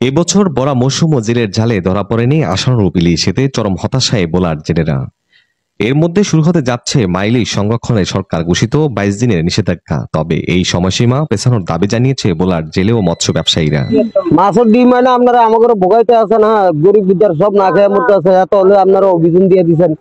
এবছর বড়া মৌসুম ও জেলের জালে ধরা পড়েনি আশানুরূপ ইলিশ, এতে চরম হতাশায় বোলার জেলেরা। এর মধ্যে শুরু হতে যাচ্ছে মাইলিশ সংরক্ষণে সরকার ঘোষিত 22 দিনের নিষেধাজ্ঞা। তবে এই সময়সীমা পেছানোর দাবি জানিয়েছে বোলার জেলে ও মৎস্য ব্যবসায়ীরা। মাছের ডিম মানে আপনারা আমাকে ভোগাইতে আছেন, গরিব বিদ্যার সব না খেয়ে মরতে আছে, এত হলে আপনারা অভিযান দিয়ে দিচ্ছেন।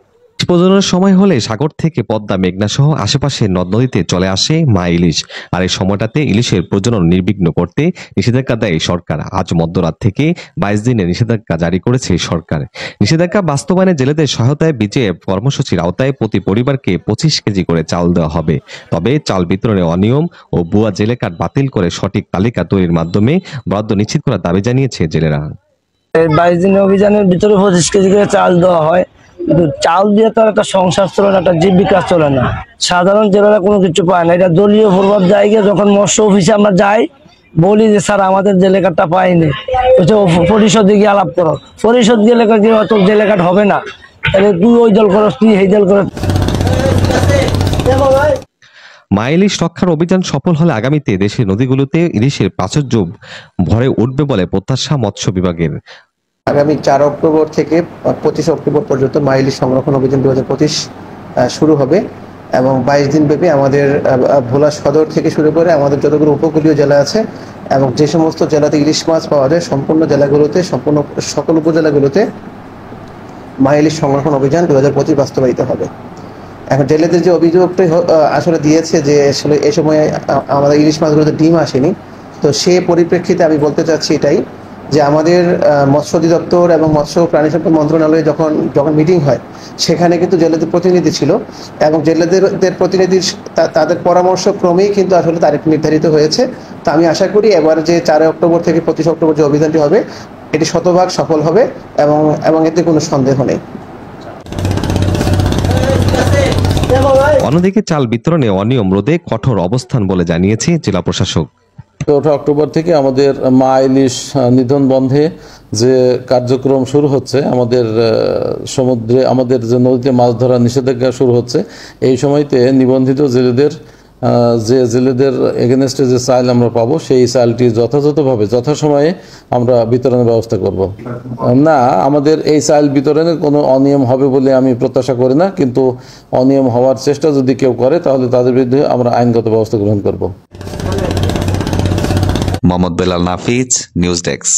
প্রজননের সময় হলে সাগর থেকে পদ্মা, মেঘনা সহ আশেপাশের নদ নদীতে চলে আসে মা ইলিশ। আর এই সময়টাতে ইলিশের প্রজনন নির্বিঘ্ন করতে নিষেধাজ্ঞা দেয় সরকার। আজ মধ্যরাত থেকে 22 দিনের নিষেধাজ্ঞা জারি করেছে সরকার। নিষেধাজ্ঞা বাস্তবায়নে জেলেদের সহায়তায় বিজেএফ কর্মসূচির আওতায় প্রতি পরিবারকে 25 কেজি করে চাল দেওয়া হবে। তবে চাল বিতরণে অনিয়ম ও ভুয়া জেলে কার্ড বাতিল করে সঠিক তালিকা তৈরির মাধ্যমে বরাদ্দ নিশ্চিত করার দাবি জানিয়েছে জেলেরা। 22 দিনের অভিযানের ভিতরে 25 কেজি করে চাল দেওয়া হয়, কিন্তু চাল দিয়ে তো একটা সংসার চলে না, একটা জীবিকা চলে না। সাধারণ জেলেরা কোনো কিছু পায় না। এটা দলীয় প্রভাব জায়গায় যখন মৎস্য অফিসে আমরা যাই, বলি যে স্যার আমাদের জেলে কার্ডটা পাইনি, পরিষদে গিয়ে আলাপ করো। পরিষদ গেলে হয়তো জেলে কার্ড হবে না, তাহলে তুই ওই দল করো, তুই এই দল করো। মা ইলিশ রক্ষার অভিযান সফল হলে আগামীতে দেশের নদীগুলোতে ইলিশের প্রাচুর্য ভরে উঠবে বলে প্রত্যাশা মৎস্য বিভাগের। আগামী 4 অক্টোবর থেকে 25 অক্টোবর পর্যন্ত মা ইলিশ সংরক্ষণ অভিযান 2025 শুরু হবে এবং 22 দিন ব্যাপী আমাদের ভোলা সদর থেকে শুরু করে আমাদের যতগুলো উপকূলীয় জেলা আছে এবং যে সমস্ত জেলাতে ইলিশ মাছ পাওয়া যায় সম্পূর্ণ জেলাগুলোতে, সম্পূর্ণ সকল উপজেলাগুলোতে মা ইলিশ সংরক্ষণ অভিযান 2025 বাস্তবায়িত হবে। এখন জেলেদের যে অভিযোগটা আসলে দিয়েছে যে আসলে এই সময় আমাদের ইলিশ মাছগুলোতে ডিম আসেনি, তো সে পরিপ্রেক্ষিতে আমি বলতে চাচ্ছি এটাই যে আমাদের মৎস্য অধিদপ্তর এবং মৎস্য প্রাণী সম্পদ মন্ত্রণালয়ে যখন মিটিং হয় সেখানে কিন্তু জেলেদের প্রতিনিধি ছিল এবং জেলেদের প্রতিনিধির তাদের পরামর্শ ক্রমেই কিন্তু আসলে তারিখ নির্ধারিত হয়েছে। তো আমি আশা করি এবার যে 4 অক্টোবর থেকে 25 অক্টোবর যে অভিযানটি হবে এটি শতভাগ সফল হবে এবং এতে কোনো সন্দেহ নেই। অন্যদিকে চাল বিতরণে অনিয়ম রোধে কঠোর অবস্থান বলে জানিয়েছে জেলা প্রশাসক। 4 অক্টোবর থেকে আমাদের মা ইলিশ নিধন বন্ধে যে কার্যক্রম শুরু হচ্ছে, আমাদের সমুদ্রে আমাদের যে নদীতে মাছ ধরার নিষেধাজ্ঞা শুরু হচ্ছে, এই সময়তে নিবন্ধিত জেলেদের জেলেদের এগেনস্টে যে চাল আমরা পাবো সেই চালটি যথাযথভাবে যথাসময়ে আমরা বিতরণের ব্যবস্থা করব। না, আমাদের এই চাল বিতরণে কোনো অনিয়ম হবে বলে আমি প্রত্যাশা করি না, কিন্তু অনিয়ম হওয়ার চেষ্টা যদি কেউ করে তাহলে তাদের বিরুদ্ধে আমরা আইনগত ব্যবস্থা গ্রহণ করব। Mohammad Belal Nafiz, news desk.